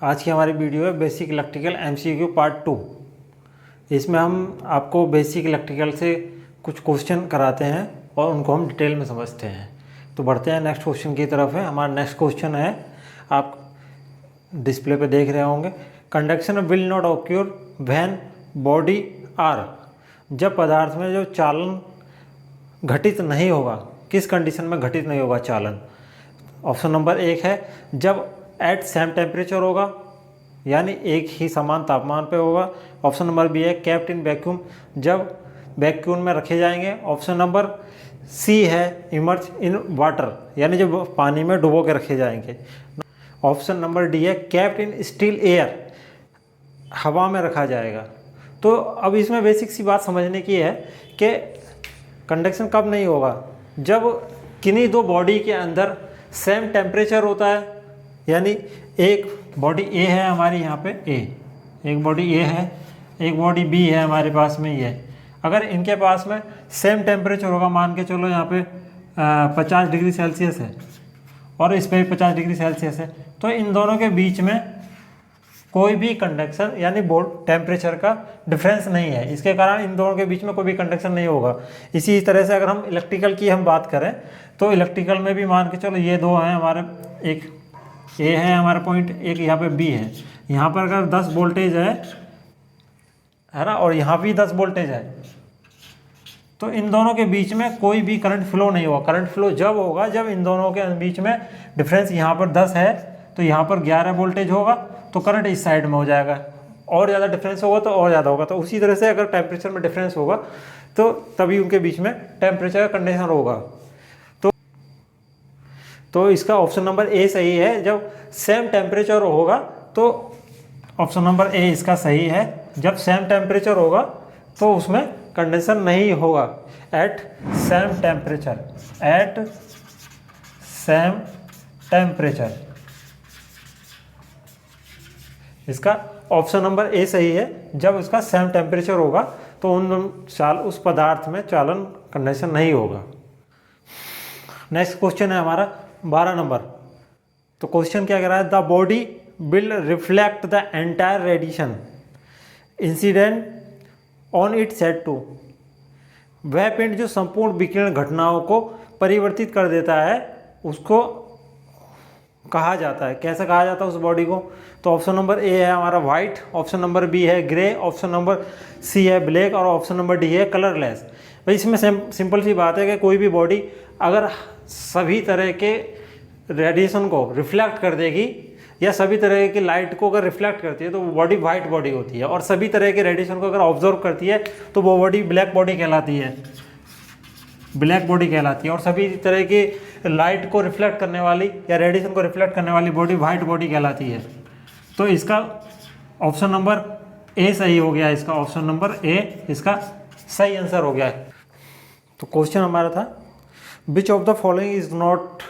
आज की हमारी वीडियो है बेसिक इलेक्ट्रिकल एमसीक्यू पार्ट 2। इसमें हम आपको बेसिक इलेक्ट्रिकल से कुछ क्वेश्चन कराते हैं और उनको हम डिटेल में समझते हैं। तो बढ़ते हैं नेक्स्ट क्वेश्चन की तरफ है। हमारा नेक्स्ट क्वेश्चन है, आप डिस्प्ले पे देख रहे होंगे, conduction will not occur when body are, जब पदार्थ में जो चालन घटित नहीं होगा, किस कंडीशन में घटित नहीं होगा चालन। ऑप्शन नंबर 1 है जब एट सेम टेम्परेचर होगा, यानी एक ही समान तापमान पे होगा। ऑप्शन नंबर बी है केप्ट इन वैक्यूम, जब वैक्यूम में रखे जाएंगे। ऑप्शन नंबर सी है इमर्ज इन वाटर, यानी जब पानी में डुबो के रखे जाएंगे। ऑप्शन नंबर डी है केप्ट इन स्टिल एयर, हवा में रखा जाएगा। तो अब इसमें बेसिक सी बात समझने की है कि कंडक्शन कब नहीं होगा, जब किन्हीं दो बॉडी के अंदर सेम टेम्परेचर होता है, यानी एक बॉडी ए है हमारी यहाँ पे ए, एक बॉडी ए है, एक बॉडी बी है हमारे पास में ये। अगर इनके पास में सेम टेम्परेचर होगा, मान के चलो यहाँ पे 50 डिग्री सेल्सियस है और इस पर 50 डिग्री सेल्सियस है, तो इन दोनों के बीच में कोई भी कंडक्शन यानी टेम्परेचर का डिफरेंस नहीं है। इसके कारण इन दोनों के बीच में कोई भी कंडक्शन नहीं होगा। इसी तरह से अगर हम इलेक्ट्रिकल की हम बात करें तो इलेक्ट्रिकल में भी मान के चलो ये दो हैं हमारे, एक ए है हमारा पॉइंट, एक यहाँ पे बी है। यहाँ पर अगर 10 वोल्टेज है ना, और यहाँ भी 10 वोल्टेज है, तो इन दोनों के बीच में कोई भी करंट फ्लो नहीं होगा। करंट फ्लो जब होगा जब इन दोनों के बीच में डिफरेंस यहाँ पर 10 है तो यहाँ पर 11 वोल्टेज होगा, तो करंट इस साइड में हो जाएगा। और ज़्यादा डिफरेंस होगा तो और ज़्यादा होगा। तो उसी तरह से अगर टेम्परेचर में डिफरेंस होगा तो तभी उनके बीच में टेम्परेचर का कंडीशन होगा। तो इसका ऑप्शन नंबर ए सही है, जब सेम टेम्परेचर होगा। तो ऑप्शन नंबर ए इसका सही है, जब सेम टेम्परेचर होगा तो उसमें कंडेंसर नहीं होगा। At same temperature, at same temperature, इसका ऑप्शन नंबर ए सही है। जब उसका सेम टेम्परेचर होगा तो उस पदार्थ में चालन कंडेंसर नहीं होगा। नेक्स्ट क्वेश्चन है हमारा 12 नंबर। तो क्वेश्चन क्या कह रहा है, the body will reflect the entire radiation incident on it set to, वह पिंड जो संपूर्ण विकिरण घटनाओं को परिवर्तित कर देता है उसको कहा जाता है। कैसे कहा जाता है उस बॉडी को? तो ऑप्शन नंबर ए है हमारा वाइट, ऑप्शन नंबर बी है ग्रे, ऑप्शन नंबर सी है ब्लैक और ऑप्शन नंबर डी है कलरलेस। भाई इसमें सिंपल सी बात है कि कोई भी बॉडी अगर सभी तरह के रेडिएशन को रिफ्लेक्ट कर देगी या सभी तरह की लाइट को अगर रिफ्लेक्ट करती है तो वो बॉडी वाइट बॉडी होती है, और सभी तरह के रेडिएशन को अगर ऑब्जर्व करती है तो वो बॉडी ब्लैक बॉडी कहलाती है, ब्लैक बॉडी कहलाती है। और सभी तरह की लाइट को रिफ्लेक्ट करने वाली या रेडिएशन को रिफ्लेक्ट करने वाली बॉडी वाइट बॉडी कहलाती है। तो इसका ऑप्शन नंबर ए सही हो गया, इसका ऑप्शन नंबर ए इसका सही आंसर हो गया है। तो क्वेश्चन हमारा था which of the following is not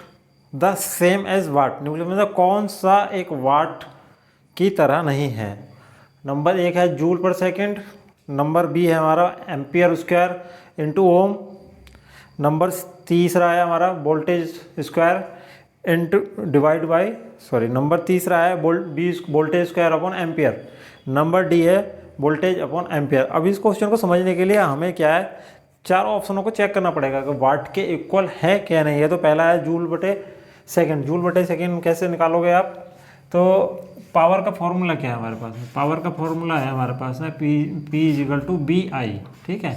the same as watt, मतलब कौन सा एक वाट की तरह नहीं है। नंबर 1 है जूल पर सेकेंड, नंबर बी है हमारा एम्पियर स्क्वायर इंटू ओम, नंबर तीसरा है हमारा voltage square into divide by number तीसरा है voltage square upon ampere, number D है वोल्टेज अपॉन एम्पियर। अब इस क्वेश्चन को समझने के लिए हमें क्या है, चारों ऑप्शनों को चेक करना पड़ेगा कि वाट के इक्वल है क्या नहीं है। तो पहला है जूल बटे सेकेंड। जूल बटे सेकेंड कैसे निकालोगे आप? तो पावर का फॉर्मूला क्या है हमारे पास में? पावर का फॉर्मूला है हमारे पास में P equal to B I, ठीक है,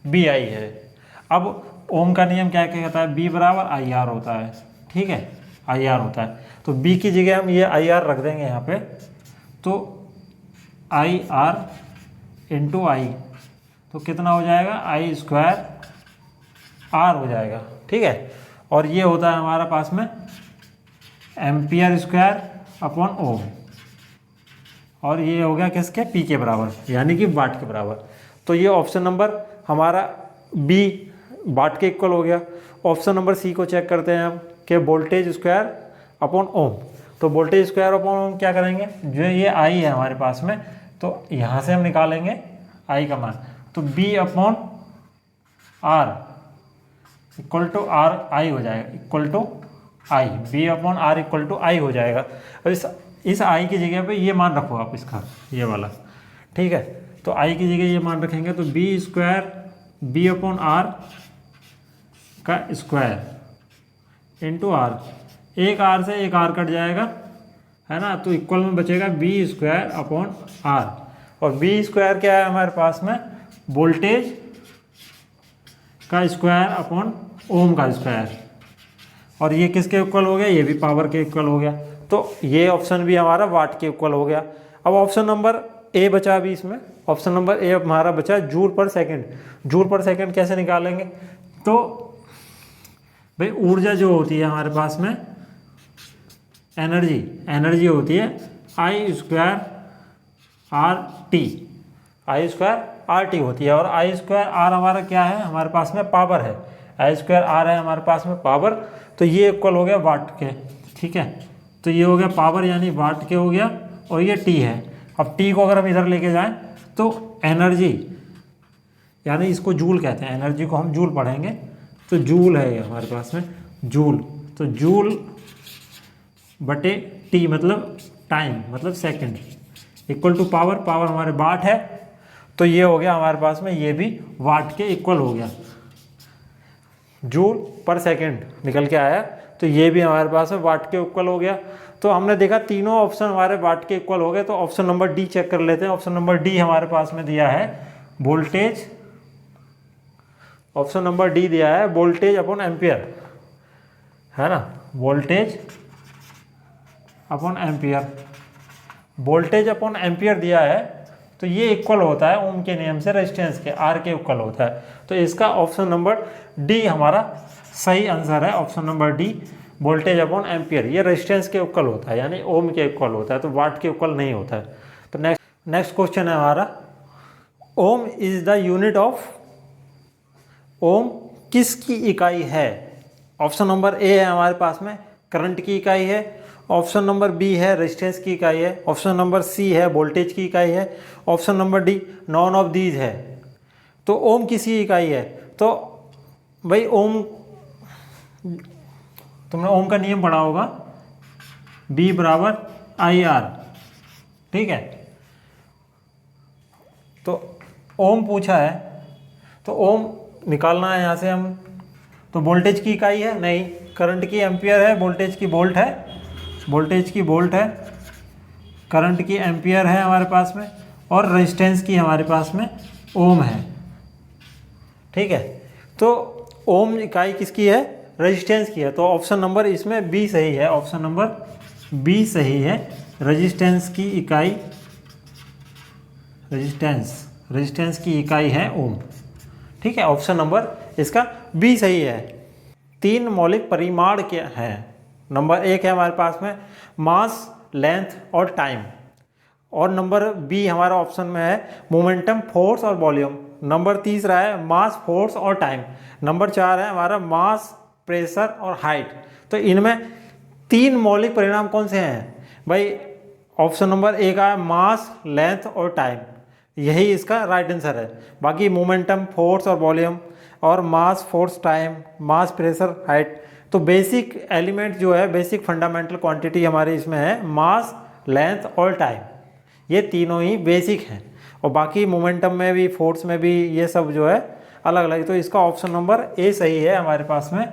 बी आई है। अब ओम का नियम क्या कहता है, बी बराबर आई आर होता है, ठीक है, आई आर होता है। तो बी की जगह हम ये आई आर रख देंगे यहाँ पे, तो आई आर इंटू आई, तो कितना हो जाएगा, आई स्क्वायर आर हो जाएगा, ठीक है। और ये होता है हमारा पास में एम्पियर स्क्वायर अपॉन ओम, और ये हो गया किसके, पी के बराबर, यानी कि वाट के बराबर। तो ये ऑप्शन नंबर हमारा बी वाट के इक्वल हो गया। ऑप्शन नंबर सी को चेक करते हैं हम कि वोल्टेज स्क्वायर अपॉन ओम। तो वोल्टेज स्क्वायर अपॉन ओम क्या करेंगे, जो ये आई है हमारे पास में, तो यहाँ से हम निकालेंगे आई का मान, तो B upon R equal to R I हो जाएगा, equal to I, B upon R equal to I हो जाएगा। अब इस इस आई की जगह पे ये मान रखो आप इसका, ये वाला, ठीक है। तो आई की जगह ये मान रखेंगे तो B square B upon R का स्क्वायर इंटू आर, एक आर से एक आर कट जाएगा, है ना, तो इक्वल में बचेगा बी स्क्वायर अपॉन आर। और बी स्क्वायर क्या है हमारे पास में, वोल्टेज का स्क्वायर अपॉन ओम का स्क्वायर, और ये किसके इक्वल हो गया, ये भी पावर के इक्वल हो गया। तो ये ऑप्शन भी हमारा वाट के इक्वल हो गया। अब ऑप्शन नंबर ए बचा अभी इसमें, ऑप्शन नंबर ए हमारा बचा जूल पर सेकंड। जूल पर सेकंड कैसे निकालेंगे, तो भाई ऊर्जा जो होती है हमारे पास में, एनर्जी होती है आई स्क्वायर आर टी, आई स्क्वायर आर टी होती है। और आई स्क्वायर आर हमारा क्या है, हमारे पास में पावर है, आई स्क्वायर आर है हमारे पास में पावर, तो ये इक्वल हो गया वाट के, ठीक है। तो ये हो गया पावर यानी वाट के हो गया, और ये टी है। अब टी को अगर हम इधर लेके जाएं तो एनर्जी, यानी इसको जूल कहते हैं, एनर्जी को हम जूल पढ़ेंगे, तो जूल है ये हमारे पास में जूल, तो जूल बटे टी मतलब टाइम मतलब second, equal to power, power हमारे वाट है, तो ये हो गया हमारे पास में, ये भी वाट के इक्वल हो गया, जूल पर सेकंड निकल के आया, तो ये भी हमारे पास में वाट के इक्वल हो गया। तो हमने देखा तीनों ऑप्शन हमारे वाट के इक्वल हो गए। तो ऑप्शन नंबर डी चेक कर लेते हैं। ऑप्शन नंबर डी हमारे पास में दिया है वोल्टेज, ऑप्शन नंबर डी दिया है वोल्टेज अपॉन एम्पियर, है ना, voltage upon ampere, voltage upon ampere दिया है, तो ये इक्वल होता है ओम के नियम से रेजिस्टेंस के, आर के इक्वल होता है। तो इसका ऑप्शन नंबर डी हमारा सही आंसर है, option number D voltage upon ampere, ये रेजिस्टेंस के इक्वल होता है, यानी ओम के इक्वल होता है, तो वाट के इक्वल नहीं होता है। तो नेक्स्ट क्वेश्चन है हमारा, ओम इज द यूनिट ऑफ, ओम किसकी इकाई है। ऑप्शन नंबर ए है हमारे पास में करंट की इकाई है, ऑप्शन नंबर बी है रेजिस्टेंस की इकाई है, ऑप्शन नंबर सी है वोल्टेज की इकाई है, option number D none of these है। तो ओम किसकी इकाई है, तो भाई ओम, तुमने ओम का नियम पढ़ा होगा, बी बराबर आई आर, ठीक है। तो ओम पूछा है, तो ओम निकालना है यहाँ से हम, तो वोल्टेज की इकाई है नहीं, करंट की एम्पियर है, वोल्टेज की वोल्ट है, वोल्टेज की वोल्ट है, करंट की एम्पियर है हमारे पास में, और रेजिस्टेंस की हमारे पास में ओम है, ठीक है। तो ओम इकाई किसकी है, रेजिस्टेंस की है, तो ऑप्शन नंबर इसमें बी सही है, ऑप्शन नंबर बी सही है, रेजिस्टेंस की इकाई, रेजिस्टेंस की इकाई है ओम, ठीक है। ऑप्शन नंबर इसका बी सही है। तीन मौलिक परिमाण क्या है, नंबर एक है हमारे पास में मास, लेंथ और टाइम, और नंबर बी हमारा ऑप्शन में है मोमेंटम, फोर्स और वॉल्यूम, नंबर तीसरा है मास, फोर्स और टाइम, नंबर चार है हमारा मास, प्रेशर और हाइट। तो इनमें तीन मौलिक परिणाम कौन से हैं भाई, ऑप्शन नंबर ए का है मास, लेंथ और टाइम, यही इसका राइट आंसर है। बाकी मोमेंटम, फोर्स और वॉल्यूम, और मास, फोर्स, टाइम, मास, प्रेशर, हाइट, तो बेसिक एलिमेंट जो है, बेसिक फंडामेंटल क्वांटिटी हमारी इसमें है मास, लेंथ और टाइम, ये तीनों ही बेसिक हैं, और बाकी मोमेंटम में भी, फोर्स में भी, ये सब जो है अलग अलग। तो इसका ऑप्शन नंबर ए सही है हमारे पास में,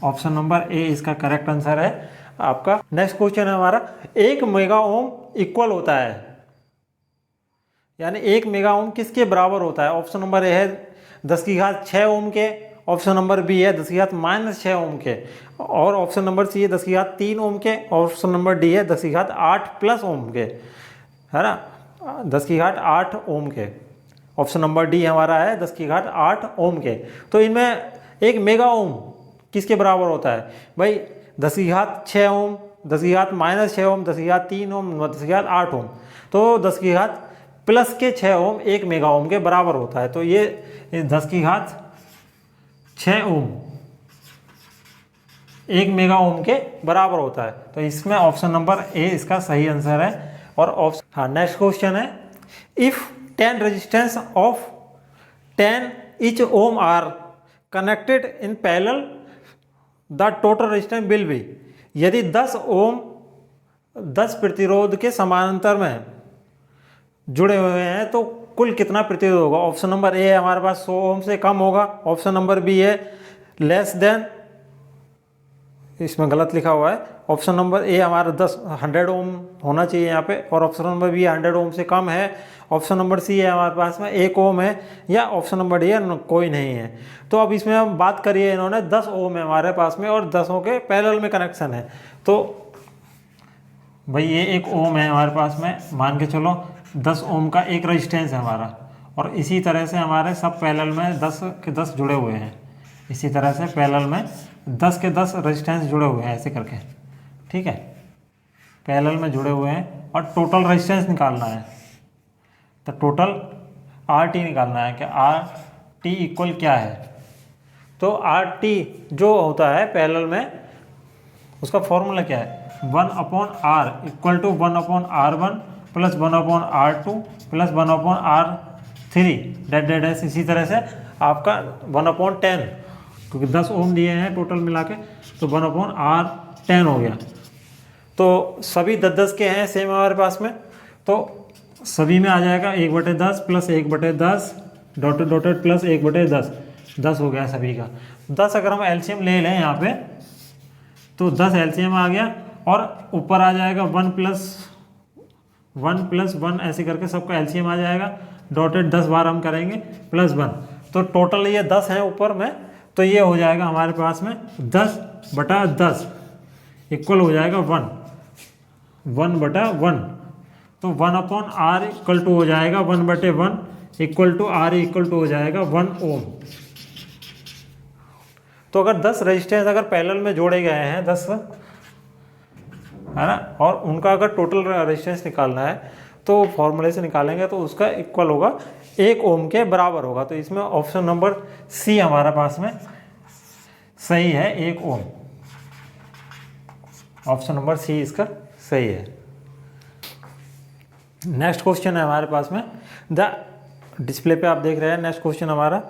ऑप्शन नंबर ए इसका करेक्ट आंसर है आपका। नेक्स्ट क्वेश्चन है हमारा, 1 मेगा ओम इक्वल होता है, यानी 1 मेगा ओम किसके बराबर होता है। ऑप्शन नंबर ए है 10⁶ ओम के, ऑप्शन नंबर बी है 10⁻⁻⁶ ओम के, और ऑप्शन नंबर सी है 10⁻³ ओम के, ऑप्शन नंबर डी है 10⁸ ओम के, है ना, 10⁸ ओम के, ऑप्शन नंबर डी हमारा है 10⁸ ओम के। तो इनमें 1 मेगा ओम किसके बराबर होता है भाई, 10⁶ ओम, 10⁻⁻⁶ ओम, 10⁻³ ओम, 10⁸ ओम, तो 10⁻+6 ओम 1 मेगा ओम के बराबर होता है। तो ये 10⁶ ओम 1 मेगा ओम के बराबर होता है, तो इसमें ऑप्शन नंबर ए इसका सही आंसर है। और ऑप्शन, हाँ, नेक्स्ट क्वेश्चन है, if 10 resistance of 10 each ohm are connected in parallel the total resistance will be, यदि 10 ओम 10 प्रतिरोध के समानांतर में जुड़े हुए हैं तो कुल कितना प्रतिरोध होगा। ऑप्शन नंबर ए है हमारे पास 100 ओम से कम होगा, ऑप्शन नंबर बी है लेस देन, इसमें गलत लिखा हुआ है, ऑप्शन नंबर ए हमारा 100 ओम होना चाहिए यहाँ पे, और ऑप्शन नंबर बी 100 ओम से कम है, ऑप्शन नंबर सी है हमारे पास में 1 ओम है, या ऑप्शन नंबर डी है कोई नहीं है। तो अब इसमें हम बात करिए, इन्होंने 10 ओम है हमारे पास में और 10 के पैरेलल में कनेक्शन है, तो भाई ये 1 ओम है हमारे पास में, मान के चलो 10 ओम का एक रजिस्टेंस है हमारा, और इसी तरह से हमारे सब पैरेलल में 10 के 10 जुड़े हुए हैं, इसी तरह से पैरेलल में 10 के 10 रजिस्टेंस जुड़े हुए हैं ऐसे करके, ठीक है, पैरेलल में जुड़े हुए हैं, और टोटल रजिस्टेंस निकालना है, तो टोटल RT निकालना है कि RT इक्वल क्या है। तो RT जो होता है पैरेलल में, उसका फॉर्मूला क्या है, 1/R equal to 1/R1 plus 1/R2 plus 1/R3 dash, इसी तरह से आपका 1/10, क्योंकि 10 ओम दिए हैं टोटल मिला के, तो 1/R10 हो गया। तो सभी 10 के हैं सेम हमारे पास में, तो सभी में आ जाएगा 1/10 प्लस 1/10 डॉटेड डॉटेड प्लस 1/10, 10 हो गया सभी का। 10 अगर हम एलसीएम ले लें यहाँ पे, तो 10 एलसीएम आ गया, और ऊपर आ जाएगा 1 प्लस 1 ऐसे करके सबका एलसीएम आ जाएगा, डॉटेड 10 बार हम करेंगे प्लस 1, तो टोटल ये 10 है ऊपर में, तो ये हो जाएगा हमारे पास में 10/10 इक्वल हो जाएगा 1/1, तो 1/R इक्वल टू हो जाएगा 1/1 equal to R equal to हो जाएगा 1 ओम। तो अगर 10 रजिस्टेंस अगर पैरेलल में जोड़े गए हैं 10, है ना, और उनका अगर टोटल रेजिस्टेंस निकालना है तो फॉर्मूले से निकालेंगे तो उसका इक्वल होगा 1 ओम के बराबर होगा। तो इसमें ऑप्शन नंबर सी हमारे पास में सही है, 1 ओम, ऑप्शन नंबर सी इसका सही है। नेक्स्ट क्वेश्चन है हमारे पास में, द डिस्प्ले पे आप देख रहे हैं नेक्स्ट क्वेश्चन हमारा,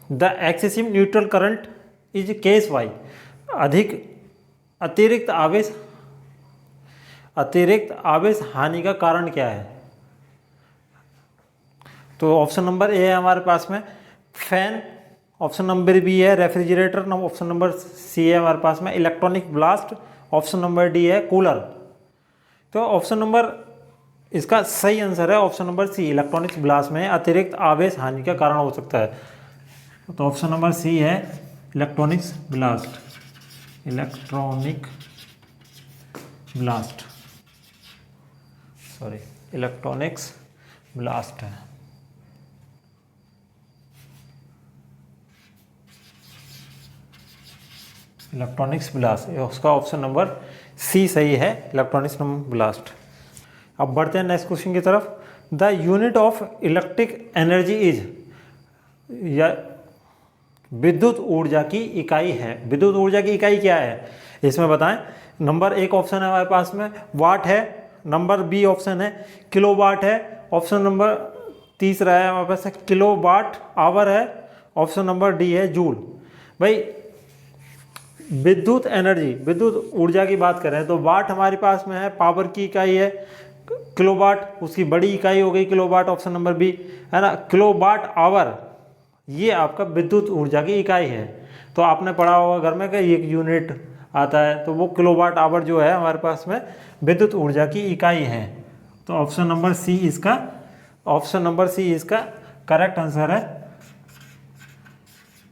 the excessive neutral current is case why, अतिरिक्त आवेश हानि का कारण क्या है। तो ऑप्शन नंबर ए है हमारे पास में फैन, ऑप्शन नंबर बी है रेफ्रिजरेटर, ऑप्शन नंबर सी है हमारे पास में electronic blast, option number D है कूलर। तो ऑप्शन नंबर इसका सही आंसर है option number C, electronics blast में अतिरिक्त आवेश हानि का कारण हो सकता है। तो ऑप्शन नंबर सी है इलेक्ट्रॉनिक्स ब्लास्ट है। इलेक्ट्रॉनिक्स ब्लास्ट, उसका ऑप्शन नंबर सी सही है, इलेक्ट्रॉनिक्स ब्लास्ट। अब बढ़ते हैं नेक्स्ट क्वेश्चन की तरफ, the unit of electric energy is, या विद्युत ऊर्जा की इकाई है, विद्युत ऊर्जा की इकाई क्या है इसमें बताएं। नंबर 1 ऑप्शन है हमारे पास में वाट है, नंबर बी ऑप्शन है किलोवाट है, ऑप्शन नंबर तीसरा है हमारे पास किलोवाट आवर है, ऑप्शन नंबर डी है जूल। भाई विद्युत एनर्जी, विद्युत ऊर्जा की बात करें तो वाट हमारे पास में है, पावर की इकाई है, किलोवाट उसकी बड़ी इकाई हो गई किलोवाट, ऑप्शन नंबर बी है ना। किलोवाट आवर ये आपका विद्युत ऊर्जा की इकाई है, तो आपने पढ़ा होगा घर में कि एक यूनिट आता है, तो वो किलोवाट आवर जो है हमारे पास में विद्युत ऊर्जा की इकाई है। तो ऑप्शन नंबर सी इसका करेक्ट आंसर है,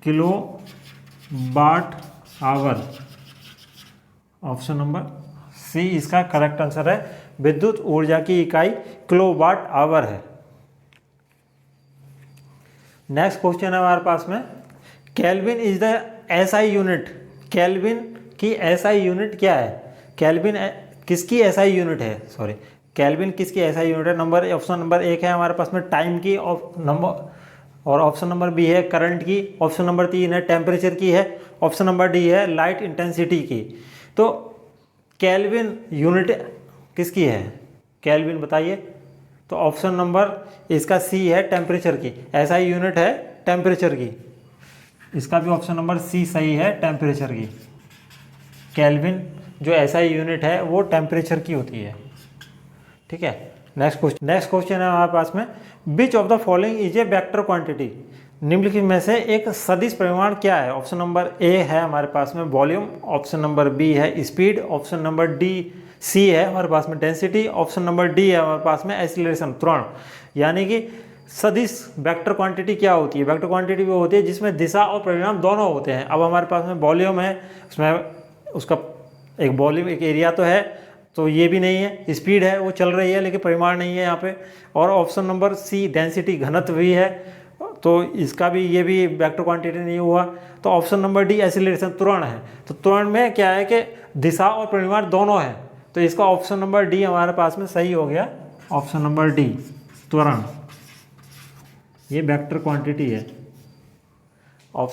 kilowatt hour, option number C इसका करेक्ट आंसर है, विद्युत ऊर्जा की इकाई किलोवाट आवर है। नेक्स्ट क्वेश्चन है हमारे पास में, kelvin is the SI unit, kelvin की एसआई यूनिट क्या है, केल्विन किसकी एसआई यूनिट है, सॉरी केल्विन किसकी एसआई यूनिट है। ऑप्शन नंबर 1 है हमारे पास में टाइम की, और ऑप्शन नंबर बी है करंट की, ऑप्शन नंबर 3 है टेम्परेचर की है, ऑप्शन नंबर डी है लाइट इंटेंसिटी की। तो केल्विन यूनिट किसकी है, केल्विन बताइए। तो ऑप्शन नंबर इसका सी है टेम्परेचर की, एसआई यूनिट है टेम्परेचर की, इसका भी ऑप्शन नंबर सी सही है टेम्परेचर की। केल्विन जो SI यूनिट है वो टेम्परेचर की होती है। ठीक है, नेक्स्ट क्वेश्चन है हमारे पास में, विच of the following is a vector quantity. निम्नलिखित में से एक सदिश परिमाण क्या है। ऑप्शन नंबर ए है हमारे पास में वॉल्यूम, ऑप्शन नंबर बी है स्पीड, ऑप्शन नंबर सी है हमारे पास में डेंसिटी, ऑप्शन नंबर डी है हमारे पास में एक्सीलरेशन, त्वरण। यानी कि सदिश वेक्टर क्वांटिटी क्या होती है। वेक्टर क्वांटिटी वो होती है जिसमें दिशा और परिमाण दोनों होते हैं। अब हमारे पास में वॉल्यूम है, उसमें उसका एक वॉल्यूम एक एरिया तो है, तो ये भी नहीं है। स्पीड है, वो चल रही है लेकिन परिमाण नहीं है यहाँ पे। और ऑप्शन नंबर सी डेंसिटी, घनत्व भी है, तो इसका भी ये भी वेक्टर क्वांटिटी नहीं हुआ। तो ऑप्शन नंबर डी एक्सीलरेशन, त्वरण है। तो त्वरण में क्या है कि दिशा और परिमाण दोनों है, तो इसका ऑप्शन नंबर डी हमारे पास में सही हो गया। ऑप्शन नंबर डी त्वरण, ये वेक्टर क्वांटिटी है। ऑप्शन